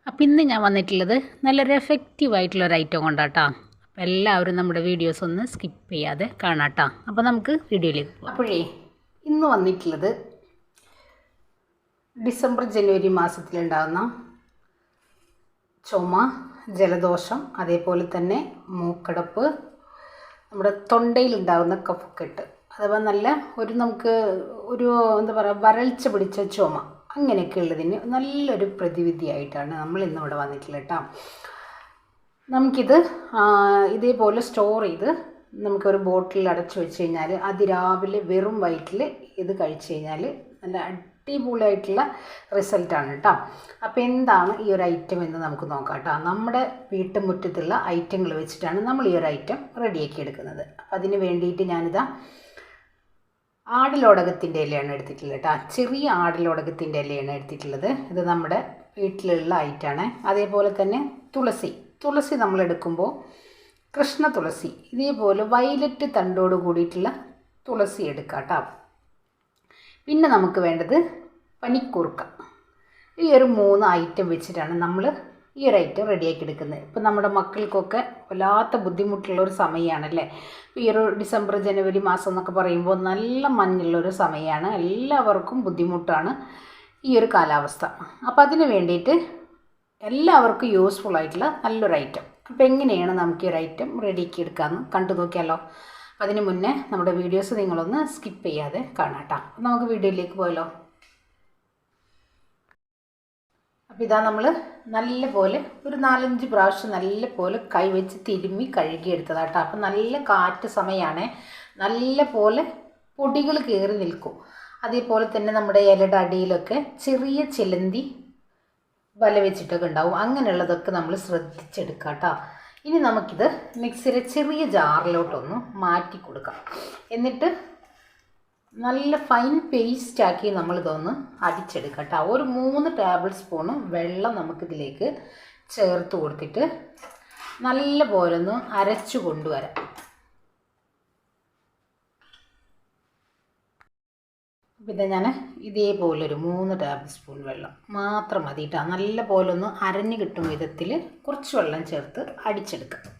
അപ്പോൾ ഇന്ന് ഞാൻ വന്നിട്ടുള്ളത് നല്ലൊരു എഫക്റ്റീവായിട്ടുള്ളൊരു ഐറ്റം കൊണ്ടാട്ടോ. അപ്പോൾ എല്ലാവരും നമ്മുടെ വീഡിയോസ് ഒന്ന് സ്കിപ്പ് ചെയ്യാതെ കാണാട്ടോ. അപ്പോൾ നമുക്ക് വീഡിയോയിലേക്ക് പോകാം. അപ്പോഴേ ഇന്ന് വന്നിട്ടുള്ളത് ഡിസംബർ ജനുവരി മാസത്തിലുണ്ടാകുന്ന ചുമ, ജലദോഷം, അതേപോലെ തന്നെ മൂക്കടപ്പ്, നമ്മുടെ തൊണ്ടയിലുണ്ടാകുന്ന കഫക്കെട്ട്, അഥവാ നല്ല നമുക്ക് എന്താ പറയുക, വരൾച്ച പിടിച്ച ചുമ, അങ്ങനെയൊക്കെ ഉള്ളതിന് നല്ലൊരു പ്രതിവിധിയായിട്ടാണ് നമ്മൾ ഇന്നിവിടെ വന്നിട്ടുള്ളത് കേട്ടോ. നമുക്കിത് ഇതേപോലെ സ്റ്റോർ ചെയ്ത് നമുക്കൊരു ബോട്ടിൽ അടച്ചു വെച്ച് കഴിഞ്ഞാൽ അതിരാവിലെ വെറും വയറ്റിൽ ഇത് കഴിച്ചു കഴിഞ്ഞാൽ നല്ല അടിപൊളിയായിട്ടുള്ള റിസൾട്ടാണ് കേട്ടോ. അപ്പോൾ എന്താണ് ഈ ഒരു ഐറ്റം എന്ന് നമുക്ക് നോക്കാം കേട്ടോ. നമ്മുടെ വീട്ടുമുറ്റത്തുള്ള ഐറ്റങ്ങൾ വെച്ചിട്ടാണ് നമ്മൾ ഈ ഒരു ഐറ്റം റെഡിയാക്കി എടുക്കുന്നത്. അപ്പം അതിന് വേണ്ടിയിട്ട് ഞാനിതാ ആടലോടകത്തിൻ്റെ ഇലയാണ് എടുത്തിട്ടുള്ളത് കേട്ടോ. ചെറിയ ആടലോടകത്തിൻ്റെ ഇലയാണ് എടുത്തിട്ടുള്ളത്. ഇത് നമ്മുടെ വീട്ടിലുള്ള ഐറ്റമാണ്. അതേപോലെ തന്നെ തുളസി നമ്മൾ എടുക്കുമ്പോൾ കൃഷ്ണ തുളസി, ഇതേപോലെ വയലറ്റ് തണ്ടോട് കൂടിയിട്ടുള്ള തുളസി എടുക്കാം കേട്ടോ. പിന്നെ നമുക്ക് വേണ്ടത് പനിക്കൂർക്ക. ഈ ഒരു 3 ഐറ്റം വെച്ചിട്ടാണ് നമ്മൾ ഈ ഒരു ഐറ്റം റെഡിയാക്കി എടുക്കുന്നത്. ഇപ്പം നമ്മുടെ മക്കൾക്കൊക്കെ വല്ലാത്ത ബുദ്ധിമുട്ടുള്ളൊരു സമയമാണല്ലേ. ഈ ഒരു ഡിസംബർ ജനുവരി മാസം എന്നൊക്കെ പറയുമ്പോൾ നല്ല മഞ്ഞുള്ളൊരു സമയമാണ്. എല്ലാവർക്കും ബുദ്ധിമുട്ടാണ് ഈ ഒരു കാലാവസ്ഥ. അപ്പോൾ അതിന് വേണ്ടിയിട്ട് എല്ലാവർക്കും യൂസ്ഫുൾ ആയിട്ടുള്ള നല്ലൊരു ഐറ്റം. അപ്പോൾ എങ്ങനെയാണ് നമുക്ക് ഈ ഒരു ഐറ്റം റെഡിയാക്കി എടുക്കാമെന്ന് കണ്ടു നോക്കിയാലോ. അപ്പോൾ അതിന് മുന്നേ നമ്മുടെ വീഡിയോസ് നിങ്ങളൊന്ന് സ്കിപ്പ് ചെയ്യാതെ കാണാം കേട്ടോ. നമുക്ക് വീഡിയോയിലേക്ക് പോയല്ലോ. അപ്പോൾ ഇതാ നമ്മൾ നല്ലപോലെ ഒരു 4-5 പ്രാവശ്യം നല്ലപോലെ കൈവച്ച് തിരുമ്മി കഴുകിയെടുത്തതാട്ടോ. അപ്പം നല്ല കാറ്റ് സമയമാണ്, നല്ലപോലെ പൊടികൾ കയറി നിൽക്കും. അതേപോലെ തന്നെ നമ്മുടെ ഇലയുടെ അടിയിലൊക്കെ ചെറിയ ചിലന്തി വല വെച്ചിട്ടൊക്കെ ഉണ്ടാവും. അങ്ങനെയുള്ളതൊക്കെ നമ്മൾ ശ്രദ്ധിച്ചെടുക്കാം കേട്ടോ. ഇനി നമുക്കിത് മിക്സിയുടെ ചെറിയ ജാറിലോട്ടൊന്ന് മാറ്റി കൊടുക്കാം. എന്നിട്ട് നല്ല ഫൈൻ പേസ്റ്റാക്കി നമ്മളിതൊന്ന് അടിച്ചെടുക്കാം കേട്ടോ. ഒരു 3 ടേബിൾ സ്പൂണ് വെള്ളം നമുക്കിതിലേക്ക് ചേർത്ത് കൊടുത്തിട്ട് നല്ല പോലെ ഒന്ന് അരച്ചു കൊണ്ടുവരാം. പിന്നെ ഞാൻ ഇതേപോലൊരു 3 ടേബിൾ സ്പൂൺ വെള്ളം മാത്രം മതി കേട്ടോ. നല്ല പോലെ ഒന്ന് അരഞ്ഞു കിട്ടും വിധത്തിൽ കുറച്ച് വെള്ളം ചേർത്ത് അടിച്ചെടുക്കാം.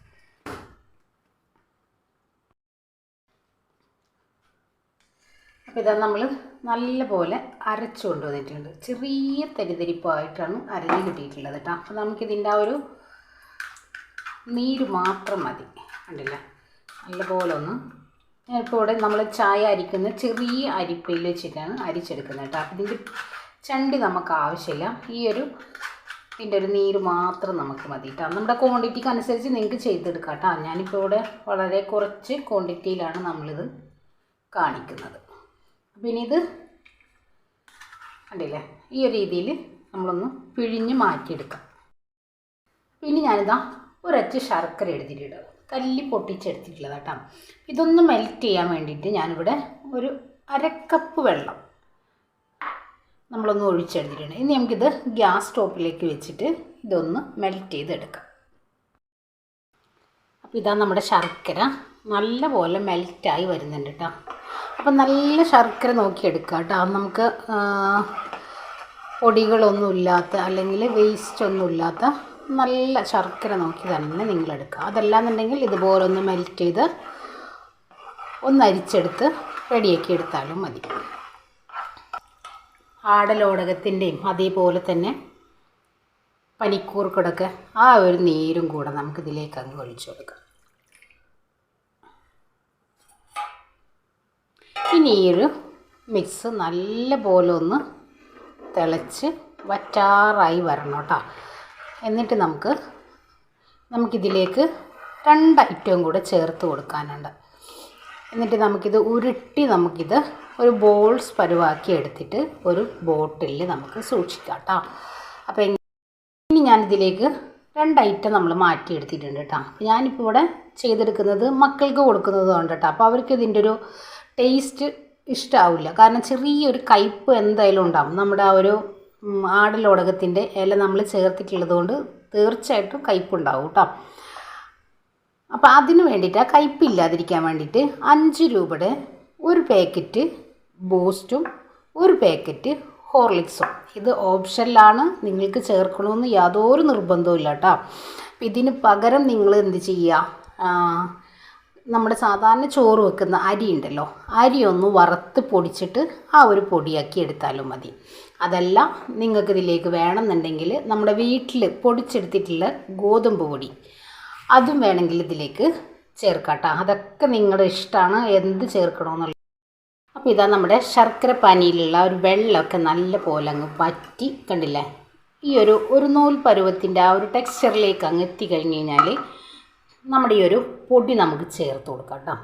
അപ്പോൾ ഇതാ നമ്മൾ നല്ല പോലെ അരച്ചു കൊണ്ടുവന്നിട്ടുണ്ട്. ചെറിയ തരിതരിപ്പായിട്ടാണ് അരഞ്ഞു കിട്ടിയിട്ടുള്ളത് കേട്ടോ. അപ്പോൾ നമുക്കിതിൻ്റെ ആ ഒരു നീര് മാത്രം മതി. കണ്ടില്ല, നല്ല ഒന്ന് ഇപ്പോൾ ഇവിടെ നമ്മൾ ചായ അരിക്കുന്ന ചെറിയ അരിപ്പയിൽ വെച്ചിട്ടാണ് അരിച്ചെടുക്കുന്നത് കേട്ടോ. അപ്പോൾ ഇതിൻ്റെ ചണ്ടി നമുക്ക് ആവശ്യമില്ല. ഇതിൻ്റെ ഒരു നീര് മാത്രം നമുക്ക് മതി കേട്ടോ. നമ്മുടെ ക്വാണ്ടിറ്റിക്ക് അനുസരിച്ച് നിങ്ങൾക്ക് ചെയ്തെടുക്കാം കേട്ടോ. ഞാനിപ്പോൾ ഇവിടെ വളരെ കുറച്ച് ക്വാണ്ടിറ്റിയിലാണ് നമ്മളിത് കാണിക്കുന്നത്. പിന്നെ ഇത് കണ്ടില്ലേ, ഈ ഒരു രീതിയിൽ നമ്മളൊന്ന് പിഴിഞ്ഞ് മാറ്റിയെടുക്കാം. പിന്നെ ഞാനിതാ ഒരച്ച് ശർക്കര എടുത്തിട്ടുണ്ട്, കല്ലി പൊട്ടിച്ചെടുത്തിട്ടുള്ളത് കേട്ടോ. ഇതൊന്ന് മെൽറ്റ് ചെയ്യാൻ വേണ്ടിയിട്ട് ഞാനിവിടെ ഒരു 1/2 കപ്പ് വെള്ളം നമ്മളൊന്ന് ഒഴിച്ചെടുത്തിട്ടുണ്ട്. ഇനി നമുക്കിത് ഗ്യാസ് സ്റ്റോപ്പിലേക്ക് വെച്ചിട്ട് ഇതൊന്ന് മെൽറ്റ് ചെയ്തെടുക്കാം. അപ്പോൾ ഇതാ നമ്മുടെ ശർക്കര നല്ല പോലെ മെൽറ്റായി വരുന്നുണ്ട് കേട്ടോ. അപ്പം നല്ല ശർക്കര നോക്കിയെടുക്കുക കേട്ടോ. നമുക്ക് പൊടികളൊന്നുമില്ലാത്ത അല്ലെങ്കിൽ വേസ്റ്റ് ഒന്നുമില്ലാത്ത നല്ല ശർക്കര നോക്കി തന്നെ നിങ്ങളെടുക്കുക. അതല്ലാന്നുണ്ടെങ്കിൽ ഇതുപോലെ ഒന്ന് മെൽറ്റ് ചെയ്ത് ഒന്ന് അരിച്ചെടുത്ത് റെഡിയാക്കി എടുത്താലും മതി. ആടലോടകത്തിൻ്റെയും അതേപോലെ തന്നെ പനിക്കൂർക്കടൊക്കെ ആ ഒരു നീരും കൂടെ നമുക്കിതിലേക്ക് അങ്ങ് ഒഴിച്ചു കൊടുക്കാം. ഇനി ഈ ഒരു മിക്സ് നല്ല പോലെ ഒന്ന് തിളച്ച് വറ്റാറായി വരണം കേട്ടോ. എന്നിട്ട് നമുക്കിതിലേക്ക് 2 ഐറ്റവും കൂടെ ചേർത്ത് കൊടുക്കാനുണ്ട്. എന്നിട്ട് നമുക്കിത് ഉരുട്ടി ഒരു ബോൾസ് പരുവാക്കി എടുത്തിട്ട് ഒരു ബോട്ടിലിൽ നമുക്ക് സൂക്ഷിക്കാം കേട്ടോ. അപ്പോൾ ഇനി ഞാനിതിലേക്ക് 2 ഐറ്റം നമ്മൾ മാറ്റിയെടുത്തിട്ടുണ്ട് കേട്ടോ. അപ്പോൾ ഞാനിപ്പോൾ ഇവിടെ ചെയ്തെടുക്കുന്നത് മക്കൾക്ക് കൊടുക്കുന്നത് കൊണ്ട് കേട്ടോ. അപ്പോൾ അവർക്ക് ഇതിൻ്റെ ഒരു ടേസ്റ്റ് ഇഷ്ടമാവില്ല. കാരണം ചെറിയൊരു കയ്പ്പ് എന്തായാലും ഉണ്ടാവും. നമ്മുടെ ആ ഒരു ആടലോടകത്തിൻ്റെ ഇല നമ്മൾ ചേർത്തിട്ടുള്ളത് കൊണ്ട് തീർച്ചയായിട്ടും കയ്പ്പുണ്ടാവും കേട്ടോ. അപ്പോൾ അതിന് വേണ്ടിയിട്ട് ആ കയ്പ്പില്ലാതിരിക്കാൻ വേണ്ടിയിട്ട് 5 രൂപയുടെ ഒരു പാക്കറ്റ് ബൂസ്റ്റും 1 പാക്കറ്റ് ഹോർലിക്സും ഇത് ഓപ്ഷനിലാണ്, നിങ്ങൾക്ക് ചേർക്കണമെന്ന് യാതൊരു നിർബന്ധവും ഇല്ല കേട്ടോ. ഇതിന് പകരം നിങ്ങൾ എന്ത് ചെയ്യുക, നമ്മുടെ സാധാരണ ചോറ് വെക്കുന്ന അരി ഉണ്ടല്ലോ, അരി ഒന്ന് വറുത്ത് പൊടിച്ചിട്ട് ആ ഒരു പൊടിയാക്കി എടുത്താലും മതി. അതല്ല നിങ്ങൾക്ക് ഇതിലേക്ക് വേണമെന്നുണ്ടെങ്കിൽ നമ്മുടെ വീട്ടിൽ പൊടിച്ചെടുത്തിട്ടുള്ള ഗോതമ്പ് പൊടി അതും വേണമെങ്കിൽ ഇതിലേക്ക് ചേർക്കാട്ടോ. അതൊക്കെ നിങ്ങളുടെ ഇഷ്ടമാണ് എന്ത് ചേർക്കണമെന്നുള്ളത്. അപ്പോൾ ഇതാ നമ്മുടെ ശർക്കര പാനിയിലുള്ള ഒരു വെള്ളമൊക്കെ നല്ല പോലെ അങ്ങ് വറ്റി കണ്ടില്ലേ, ഈ ഒരു നൂൽ പരുവത്തിൻ്റെ ആ ഒരു ടെക്സ്ചറിലേക്ക് അങ്ങ് എത്തിക്കഴിഞ്ഞ് കഴിഞ്ഞാൽ നമ്മുടെ ഈ ഒരു പൊടി നമുക്ക് ചേർത്ത് കൊടുക്കാം കേട്ടോ.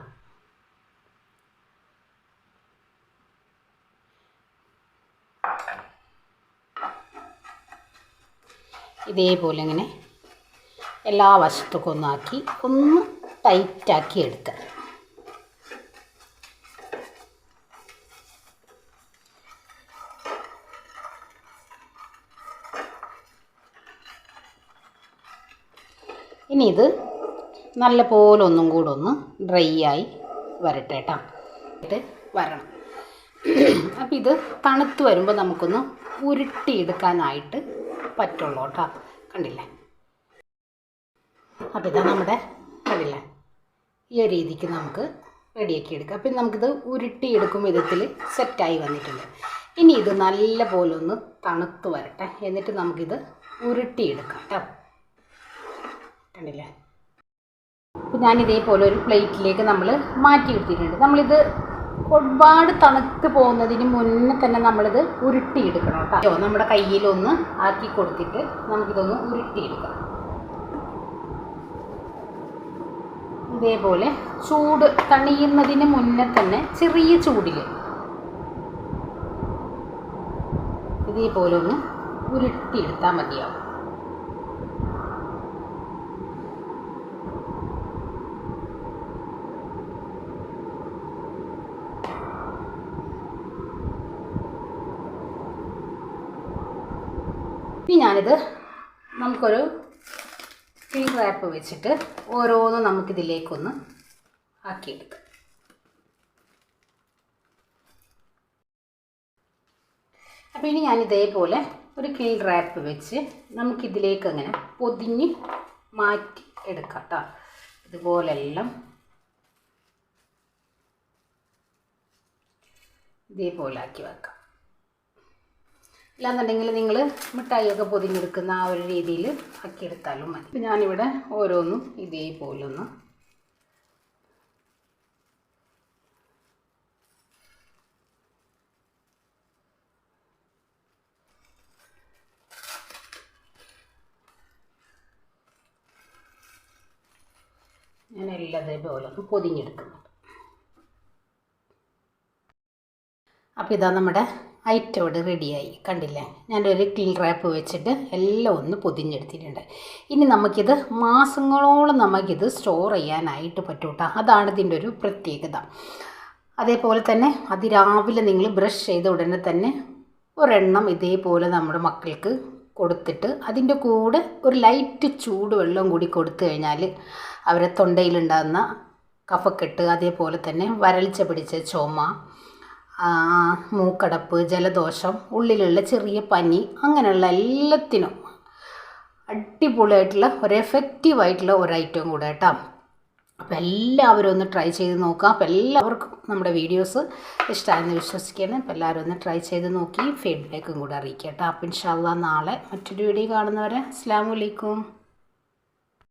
ഇതേപോലെ ഇങ്ങനെ എല്ലാ വശത്തൊക്കെ ഒന്നാക്കി ഒന്ന് ടൈറ്റാക്കി എടുക്കാം. ഇനി ഇത് നല്ല പോലെ ഒന്നും കൂടെ ഒന്ന് ഡ്രൈ ആയി വരട്ടെ കേട്ടോ. ഇത് വരണം. അപ്പോൾ ഇത് തണുത്ത് വരുമ്പോൾ നമുക്കൊന്ന് ഉരുട്ടിയെടുക്കാനായിട്ട് പറ്റുള്ളൂ കേട്ടോ. കണ്ടില്ലേ, അപ്പോൾ ഇതാ നമ്മുടെ കണ്ടില്ലേ ഈ ഒരു രീതിക്ക് നമുക്ക് റെഡിയാക്കി എടുക്കാം. അപ്പം നമുക്കിത് ഉരുട്ടിയെടുക്കും വിധത്തിൽ സെറ്റായി വന്നിട്ടുണ്ട്. ഇനി ഇത് നല്ല പോലെ ഒന്ന് തണുത്ത് വരട്ടെ, എന്നിട്ട് നമുക്കിത് ഉരുട്ടിയെടുക്കാം കേട്ടോ. കണ്ടില്ലേ, അപ്പോൾ ഞാനിതേപോലെ ഒരു പ്ലേറ്റിലേക്ക് നമ്മൾ മാറ്റിയെടുത്തിട്ടുണ്ട്. നമ്മളിത് ഒരുപാട് തണുത്ത് പോകുന്നതിന് മുന്നേ തന്നെ നമ്മളിത് ഉരുട്ടിയെടുക്കണം കേട്ടോ. നമ്മുടെ കയ്യിലൊന്ന് ആക്കി കൊടുത്തിട്ട് നമുക്കിതൊന്ന് ഉരുട്ടിയെടുക്കാം. ഇതേപോലെ ചൂട് തണിയുന്നതിന് മുന്നേ തന്നെ ചെറിയ ചൂടിൽ ഇതേപോലെ ഒന്ന് ഉരുട്ടിയെടുത്താൽ മതിയാവും. ഇനി ഞാനിത് നമുക്കൊരു ക്ലിംഗ് റാപ്പ് വെച്ചിട്ട് ഓരോന്നും നമുക്കിതിലേക്കൊന്ന് ആക്കിയെടുക്കാം. അപ്പോൾ ഇനി ഞാനിതേപോലെ ഒരു ക്ലിംഗ് റാപ്പ് വെച്ച് നമുക്കിതിലേക്ക് അങ്ങനെ പൊതിഞ്ഞ് മാറ്റി എടുക്കാം കേട്ടോ. ഇതുപോലെല്ലാം ഇതേപോലെ ആക്കി വെക്കാം. അല്ലാന്നുണ്ടെങ്കിൽ നിങ്ങൾ മിഠായിയൊക്കെ പൊതിഞ്ഞെടുക്കുന്ന ആ ഒരു രീതിയിൽ ആക്കിയെടുത്താലും മതി. ഇപ്പം ഞാനിവിടെ ഓരോന്നും ഇതേപോലൊന്ന് ഞാനെല്ലാം ഇതേപോലെ ഒന്ന് പൊതിഞ്ഞെടുക്കുന്നു. അപ്പോൾ ഇതാ നമ്മുടെ ഐറ്റം ഇവിടെ റെഡിയായി. കണ്ടില്ലേ, ഞാനൊരു ക്ലിംഗ് റാപ്പ് വെച്ചിട്ട് എല്ലാം ഒന്ന് പൊതിഞ്ഞെടുത്തിട്ടുണ്ട്. ഇനി നമുക്കിത് മാസങ്ങളോളം നമുക്കിത് സ്റ്റോർ ചെയ്യാനായിട്ട് പറ്റും കേട്ടോ. അതാണ് ഇതിൻ്റെ ഒരു പ്രത്യേകത. അതേപോലെ തന്നെ അതിരാവിലെ നിങ്ങൾ ബ്രഷ് ചെയ്ത ഉടനെ തന്നെ ഒരെണ്ണം ഇതേപോലെ നമ്മുടെ മക്കൾക്ക് കൊടുത്തിട്ട് അതിൻ്റെ കൂടെ ഒരു ലൈറ്റ് ചൂടുവെള്ളം കൂടി കൊടുത്തു കഴിഞ്ഞാൽ അവരെ തൊണ്ടയിലുണ്ടാകുന്ന കഫക്കെട്ട്, അതേപോലെ തന്നെ വരൾച്ച പിടിച്ച ചുമ, മൂക്കടപ്പ്, ജലദോഷം, ഉള്ളിലുള്ള ചെറിയ പനി, അങ്ങനെയുള്ള എല്ലാത്തിനും അടിപൊളിയായിട്ടുള്ള ഒരു എഫക്റ്റീവായിട്ടുള്ള ഒരു ഐറ്റം കൂടെ കേട്ടോ. അപ്പോൾ എല്ലാവരും ഒന്ന് ട്രൈ ചെയ്ത് നോക്കാം. അപ്പോൾ എല്ലാവർക്കും നമ്മുടെ വീഡിയോസ് ഇഷ്ടമായെന്ന് വിശ്വസിക്കുകയാണ്. അപ്പോൾ എല്ലാവരും ഒന്ന് ട്രൈ ചെയ്ത് നോക്കി ഫീഡ്ബാക്കും കൂടെ അറിയിക്കാം കേട്ടോ. അപ്പോൾ ഇൻഷാ അല്ലാഹ് നാളെ മറ്റൊരു വീഡിയോ കാണുന്നവരെ അസ്സലാമു അലൈക്കും.